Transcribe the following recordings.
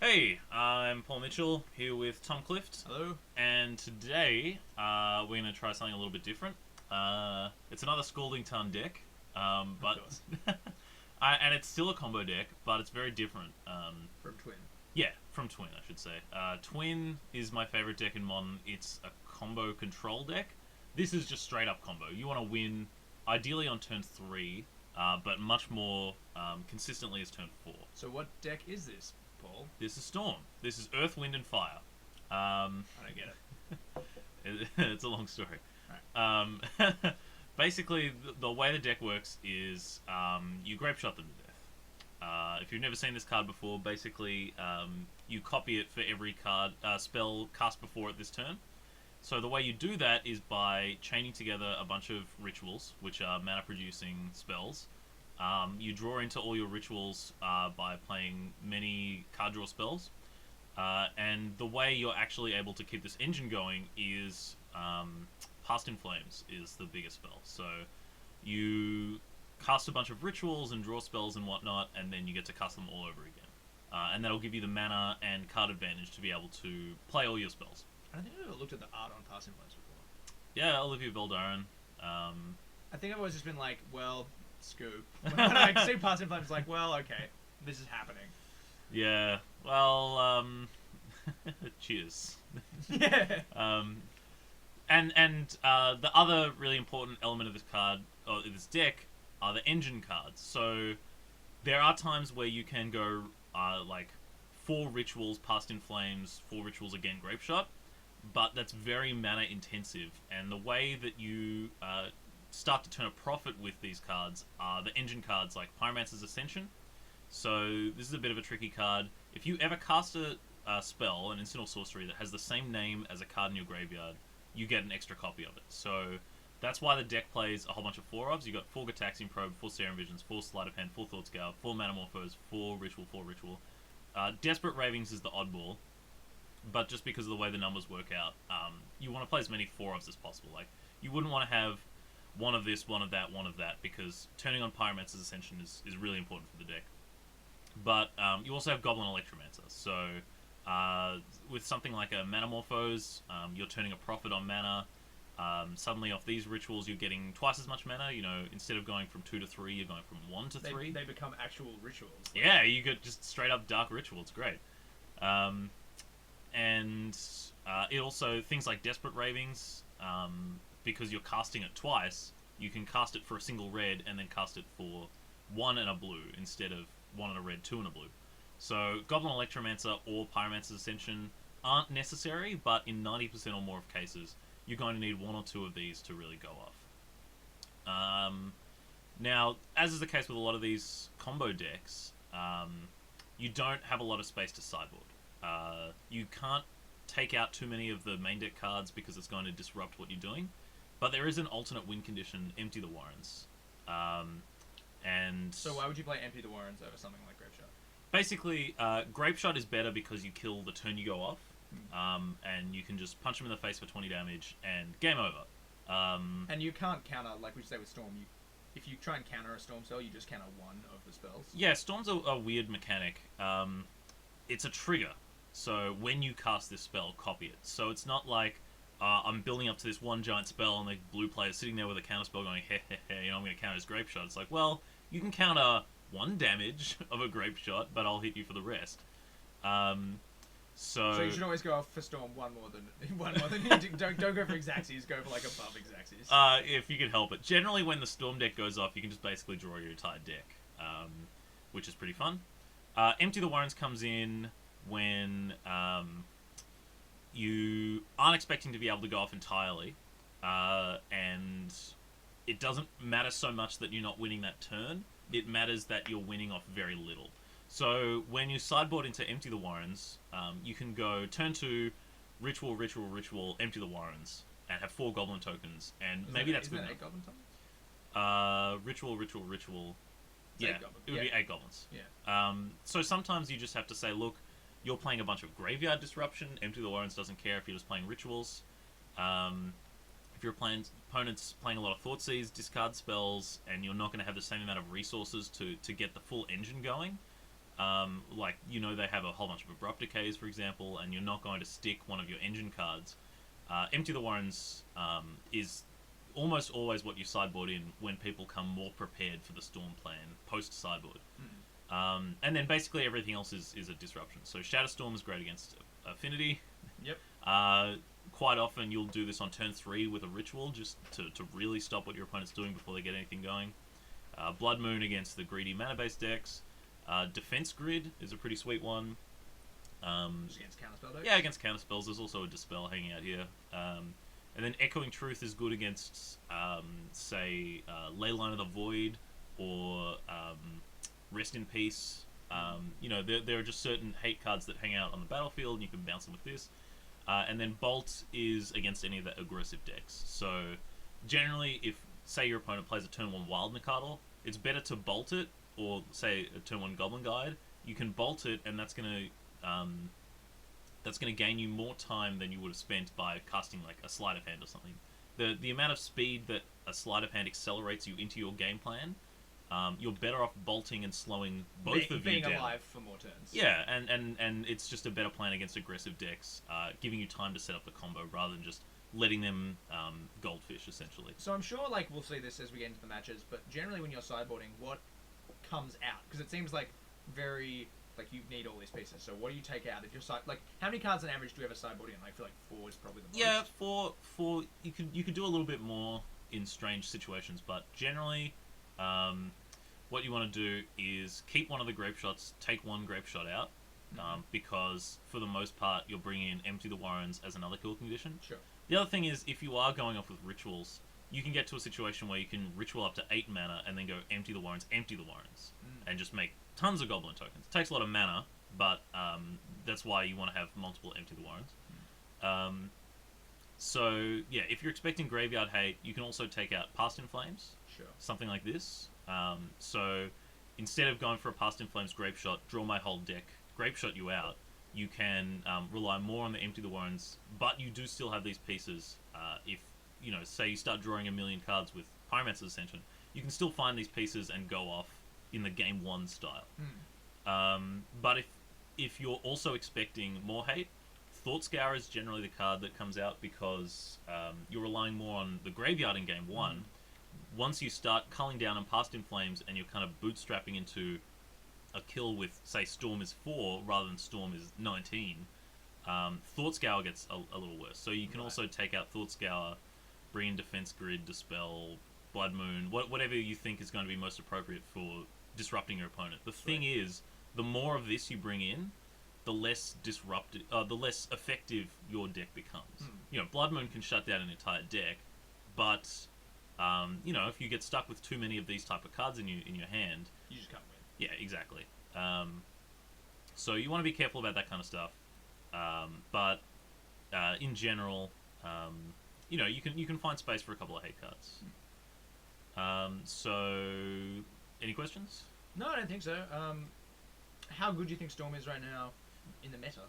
Hey, I'm Paul Mitchell here with Tom Clift, Hello. and today we're going to try something a little bit different. It's another Scalding Ton deck, Of but course. and it's still a combo deck, but it's very different. From Twin. Yeah, from Twin, I should say. Twin is my favorite deck in Modern. It's a combo control deck. This is just straight up combo. You want to win, ideally on turn 3, but much more consistently as turn 4. So what deck is this, Paul? This is Storm. This is Earth, Wind, and Fire. I don't get It's a long story. Alright. Basically, the way the deck works is you grape shot them to death. If you've never seen this card before, basically you copy it for every card spell cast before it this turn. So the way you do that is by chaining together a bunch of rituals, which are mana-producing spells. You draw into all your rituals by playing many card draw spells. And the way you're actually able to keep this engine going is Past in Flames is the biggest spell. So you cast a bunch of rituals and draw spells and whatnot, and then you get to cast them all over again. And that'll give you the mana and card advantage to be able to play all your spells. I don't think I've ever looked at the art on Past Influence before. Yeah, Olivia Beldarin. I think I've always just been like, well, scoop. When I see Past Influence, like, well, okay, this is happening. Yeah, well, cheers. Yeah. And the other really important element of this card, or this deck, are the engine cards. So there are times where you can go like 4 rituals Past in Flames, 4 rituals again Grape Shot, but that's very mana intensive. And the way that you start to turn a profit with these cards are the engine cards like Pyromancer's Ascension. So this is a bit of a tricky card. If you ever cast a spell, an instant or sorcery that has the same name as a card in your graveyard, you get an extra copy of it. So that's why the deck plays a whole bunch of 4-ofs. You got 4 Gitaxian Probe, 4 Serum Visions, 4 Sleight of Hand, 4 Thought Scour, 4 Manamorphose, 4 Ritual, 4 Ritual. Desperate Ravings is the oddball, but just because of the way the numbers work out, you want to play as many 4-ofs as possible. Like, you wouldn't want to have one of this, one of that, because turning on Pyromancer's Ascension is really important for the deck. But you also have Goblin Electromancer, so with something like a Manamorphose, you're turning a profit on mana. Suddenly off these rituals you're getting twice as much mana. You know, instead of going from 2 to 3, you're going from 1 to 3. They become actual rituals. Yeah, you get just straight up dark ritual. It's great. And it also, things like Desperate Ravings, because you're casting it twice, you can cast it for a single red and then cast it for 1 and a blue instead of 1 and a red, 2 and a blue. So Goblin Electromancer or Pyromancer's Ascension aren't necessary, but in 90% or more of cases, you're going to need 1 or 2 of these to really go off. Now, as is the case with a lot of these combo decks, you don't have a lot of space to sideboard. You can't take out too many of the main deck cards because it's going to disrupt what you're doing, but there is an alternate win condition, Empty the Warrens. And So why would you play Empty the Warrens over something like Grape Shot? basically, Grape Shot is better because you kill the turn you go off, and you can just punch them in the face for 20 damage and game over. And you can't counter, like we say with Storm, if you try and counter a Storm spell, you just counter 1 of the spells. Yeah, Storm's a weird mechanic. It's a trigger, so when you cast this spell, copy it. So it's not like I'm building up to this one giant spell and the blue player's sitting there with a counter spell going, you know, I'm going to counter his Grape Shot. It's like, well, you can counter 1 damage of a Grape Shot, but I'll hit you for the rest. So you should always go for Storm one more than you do. Don't go for Xaxes, go for like above Xaxes. If you can help it. Generally, when the Storm deck goes off, you can just basically draw your entire deck, which is pretty fun. Empty the Warrens comes in when you aren't expecting to be able to go off entirely, and it doesn't matter so much that you're not winning that turn. It matters that you're winning off very little. So when you sideboard into Empty the Warrens, you can go turn 2, Ritual, Ritual, Ritual, Empty the Warrens, and have 4 Goblin tokens, and maybe that's good Isn't that enough. 8 Goblin tokens? Ritual, Ritual, Ritual. It's Yeah, 8 goblins. it would Yeah. be 8 Goblins. Yeah. So sometimes you just have to say, look, you're playing a bunch of Graveyard Disruption. Empty the Warrens doesn't care if you're just playing Rituals. If your opponent's playing a lot of Thoughtseize, discard spells, and you're not going to have the same amount of resources to get the full engine going, like, they have a whole bunch of Abrupt Decays, for example, and you're not going to stick one of your engine cards. Empty the Warrens is almost always what you sideboard in when people come more prepared for the Storm plan post-sideboard. And then basically everything else is a disruption. So Shatterstorm is great against Affinity. Yep. Quite often you'll do this on turn 3 with a Ritual, just to really stop what your opponent's doing before they get anything going. Blood Moon against the greedy mana-based decks. Defense Grid is a pretty sweet one. Just against counterspell decks? Yeah, against counterspells. There's also a Dispel hanging out here. And then Echoing Truth is good against, say, Leyline of the Void or Rest in Peace. There are just certain hate cards that hang out on the battlefield, and you can bounce them with this. And then Bolt is against any of the aggressive decks. So, generally, if, say, your opponent plays a turn 1 Wild Nacatl, it's better to Bolt it, or, say, a turn 1 Goblin Guide. You can Bolt it, and that's going to gain you more time than you would have spent by casting, like, a Sleight of Hand or something. The amount of speed that a Sleight of Hand accelerates you into your game plan, you're better off bolting and slowing both of you being down. alive for more turns. Yeah, and it's just a better plan against aggressive decks, giving you time to set up the combo rather than just letting them goldfish, essentially. So I'm sure, like, we'll see this as we get into the matches, but generally when you're sideboarding, what comes out? Because it seems like very, like, you need all these pieces. So what do you take out if you're like, how many cards on average do you have a sideboard in? I feel like 4 is probably the most. Yeah, four. You could do a little bit more in strange situations, but generally, what you want to do is keep one of the Grape Shots, take one Grape Shot out, because for the most part you're bringing in Empty the Warrens as another kill condition. Sure. The other thing is, if you are going off with Rituals, you can get to a situation where you can Ritual up to 8 mana and then go Empty the Warrens, and just make tons of Goblin tokens. It takes a lot of mana, but that's why you want to have multiple Empty the Warrens. So, yeah, if you're expecting Graveyard Hate, you can also take out Past in Flames. Sure. Something like this. So, instead of going for a Past in Flames Grape Shot, draw my whole deck, Grape Shot you out, you can rely more on the Empty the Warrens, but you do still have these pieces. If, say you start drawing a million cards with Pyromancer's Ascension, you can still find these pieces and go off in the Game 1 style. But if you're also expecting more hate, Thought Scour is generally the card that comes out because you're relying more on the graveyard in Game 1. Once you start culling down and Past in Flames and you're kind of bootstrapping into a kill with, say, Storm is 4 rather than Storm is 19, Thought Scour gets a little worse. So you can also take out Thought Scour, bring in Defense Grid, Dispel, Blood Moon, whatever you think is going to be most appropriate for disrupting your opponent. The thing is, the more of this you bring in, the less the less effective your deck becomes. Blood Moon can shut down an entire deck, but if you get stuck with too many of these type of cards in your hand, you just can't win. Yeah, exactly. So you want to be careful about that kind of stuff. But in general, you can find space for a couple of hate cards. So, any questions? No, I don't think so. How good do you think Storm is right now in the meta?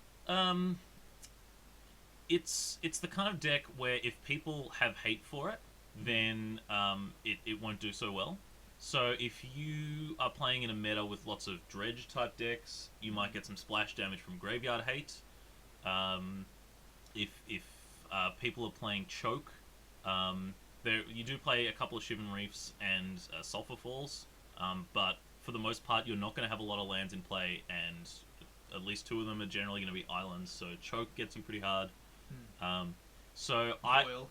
It's the kind of deck where if people have hate for it, then it won't do so well. So if you are playing in a meta with lots of dredge type decks, you might get some splash damage from graveyard hate. If people are playing choke, you do play a couple of Shivan Reefs and Sulphur Falls, but for the most part you're not going to have a lot of lands in play, and at least 2 of them are generally going to be islands, so choke gets you pretty hard. Boil.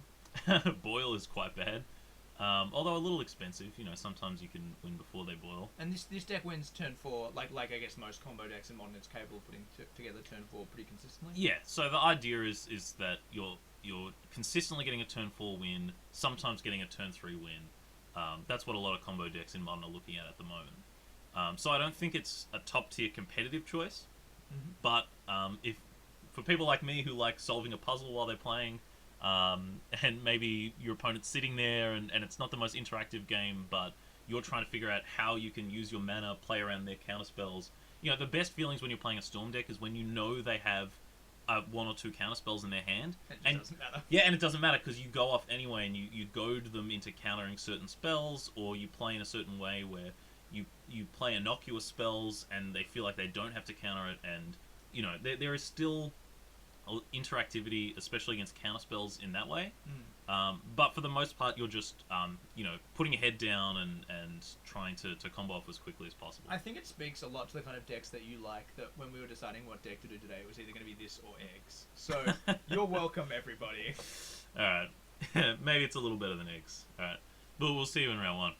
Boil is quite bad. Although a little expensive, sometimes you can win before they boil. And this deck wins turn 4, like I guess most combo decks in Modern, it's capable of putting together turn 4 pretty consistently. Yeah, so the idea is that you're consistently getting a turn 4 win, sometimes getting a turn 3 win. That's what a lot of combo decks in Modern are looking at the moment. So I don't think it's a top tier competitive choice, but if for people like me who like solving a puzzle while they're playing, and maybe your opponent's sitting there and it's not the most interactive game, but you're trying to figure out how you can use your mana, play around their counterspells. The best feelings when you're playing a Storm deck is when they have 1 or 2 counterspells in their hand. It doesn't matter. Yeah, and it doesn't matter because you go off anyway and you goad them into countering certain spells, or you play in a certain way where you you play innocuous spells and they feel like they don't have to counter it, and there is still interactivity, especially against counter spells in that way. But for the most part, you're just putting your head down and trying to combo off as quickly as possible. I think it speaks a lot to the kind of decks that you like, that when we were deciding what deck to do today, it was either going to be this or eggs. So you're welcome, everybody. Alright. Maybe it's a little better than eggs. Alright. But we'll see you in round one.